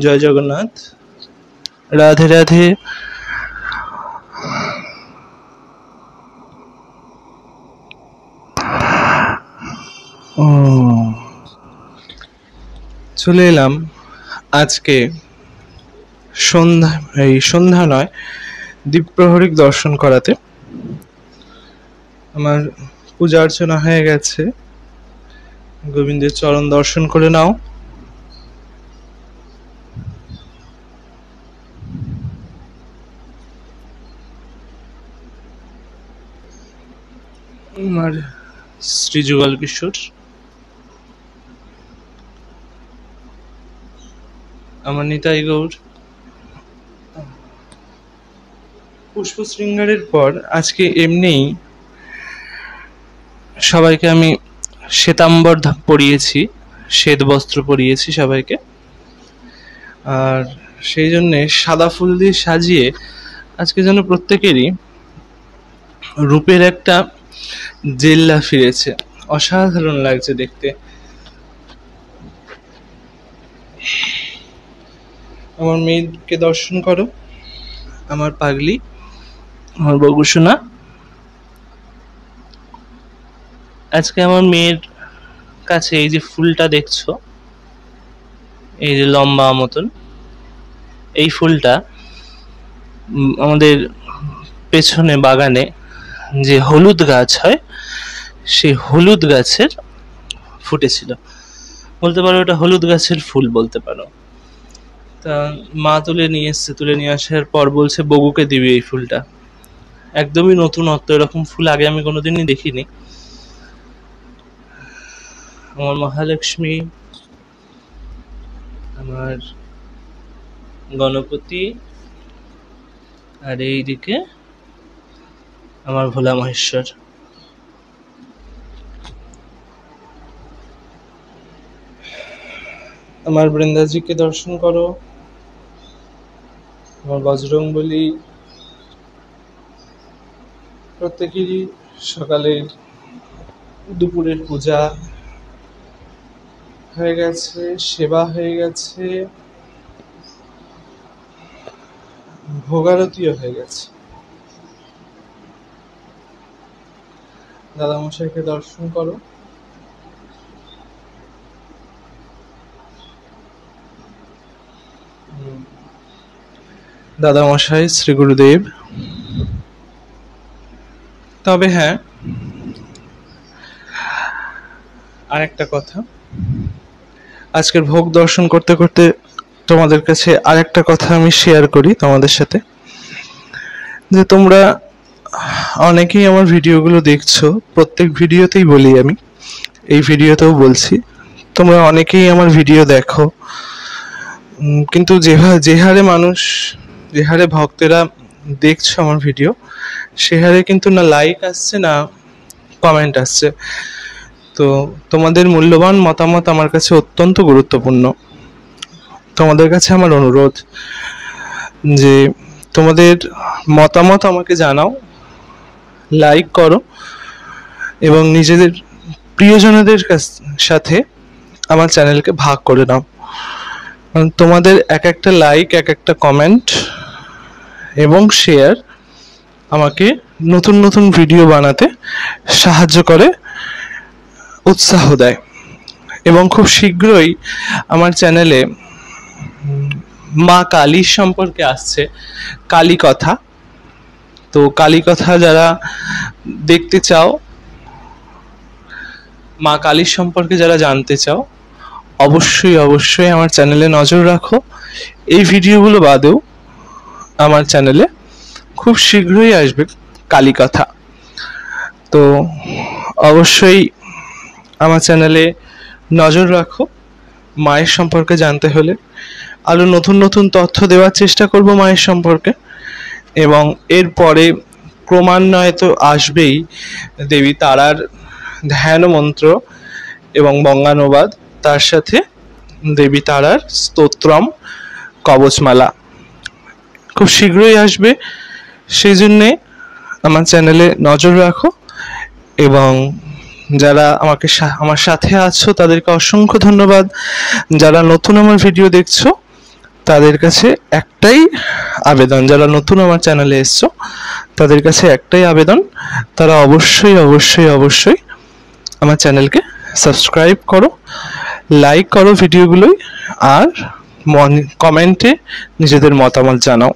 জয় জগন্নাথ, রাধে রাধে। চলে এলাম আজকে সন্ধ্যা নয়, দ্বীপ্রহরিক দর্শন করাতে। আমার পূজা অর্চনা হয়ে গেছে, গোবিন্দের চরণ দর্শন করে নাও। আমার শ্রী যুগল কিশোর, আমার নিতাই গৌর। পুষ্প শৃঙ্গারের পর আজকে এমনিই সবাইকে আমি শ্বেতাম্বর পরিয়েছি, শ্বেত বস্ত্র পরিয়েছি সবাইকে, আর সেই জন্যে সাদা ফুল দিয়ে সাজিয়ে আজকে যেন প্রত্যেকেরই রূপের একটা জেল্লা ফিরেছে। অসাধারণ লাগছে দেখতে। আমার মেয়েকে দর্শন করো, আমার পাগলি, আমার বগুসোনা। আজকে আমার মেয়ের কাছে এই যে ফুলটা দেখছো, এই যে লম্বা মতন, এই ফুলটা আমাদের পেছনে বাগানে যে হলুদ গাছ হয়, সেই হলুদ গাছের ফুটেছিল, বলতে পারো ওটা হলুদ গাছের ফুল বলতে পারো। তা মা তুলে নিয়ে এসছে, তুলে নিয়ে আসার পর বলছে বগুকে দিবি এই ফুলটা। একদমই নতুনত্ব, এরকম ফুল আগে আমি কোনোদিনই দেখিনি। আমার মহালক্ষ্মী, আমার গণপতি, আর এইদিকে আমার ভোলা মহেশ্বর। আমার বৃন্দাজিকে দর্শন করো, আমার বজরংবলী। প্রত্যেকেরই সকালের দুপুরের পূজা হয়ে গেছে, সেবা হয়ে গেছে, ভোগারতিও হয়ে গেছে। দাদামশাইকে দর্শন করো, দাদামশাই, শ্রী গুরুদেব। তবে হ্যাঁ, আর একটা কথা, আজকের ভোগ দর্শন করতে করতে তোমাদের কাছে আরেকটা কথা আমি শেয়ার করি তোমাদের সাথে, যে তোমরা অনেকেই আমার ভিডিওগুলো দেখছো, প্রত্যেক ভিডিওতেই বলি আমি, এই ভিডিওতেও বলছি, তোমরা অনেকেই আমার ভিডিও দেখো, কিন্তু যে হারে মানুষ, যে হারে ভক্তেরা দেখছো আমার ভিডিও, সে হারে কিন্তু না লাইক আসছে না কমেন্ট আসছে। তো তোমাদের মূল্যবান মতামত আমার কাছে অত্যন্ত গুরুত্বপূর্ণ। তোমাদের কাছে আমার অনুরোধ যে তোমাদের মতামত আমাকে জানাও, লাইক করো এবং নিজেদের প্রিয়জনদের সাথে আমার চ্যানেলকে ভাগ করে নাও। কারণ তোমাদের এক একটা লাইক, এক একটা কমেন্ট এবং শেয়ার আমাকে নতুন নতুন ভিডিও বানাতে সাহায্য করে, উৎসাহ দেয়। এবং খুব শীঘ্রই আমার চ্যানেলে মা কালীর সম্পর্কে আসছে কালী কথা। তো কালী কথা যারা দেখতে চাও, মা কালীর সম্পর্কে যারা জানতে চাও, অবশ্যই অবশ্যই আমার চ্যানেলে নজর রাখো। এই ভিডিওগুলো বাদেও আমার চ্যানেলে খুব শীঘ্রই আসবে কালী কথা। তো অবশ্যই আমার চ্যানেলে নজর রাখো। মায়ের সম্পর্কে জানতে হলে আরও নতুন নতুন তথ্য দেওয়ার চেষ্টা করব মায়ের সম্পর্কে, এবং এরপরে ক্রমান্বয়ে তো আসবেই দেবী তারার ধ্যান মন্ত্র এবং বঙ্গানুবাদ, তার সাথে দেবী তারার স্তোত্রম, কবচমালা খুব শীঘ্রই আসবে। সেই জন্যে আমার চ্যানেলে নজর রাখো এবং যারা আমার সাথে আছো তাদেরকে অসংখ্য ধন্যবাদ। যারা নতুন আমার ভিডিও দেখছো তাদের কাছে একটাই আবেদন, যারা নতুন আমার চ্যানেলে এসছো তাদের কাছে একটাই আবেদন, তারা অবশ্যই অবশ্যই অবশ্যই আমার চ্যানেলকে সাবস্ক্রাইব করো, লাইক করো ভিডিওগুলোই, আর কমেন্টে নিজেদের মতামত জানাও।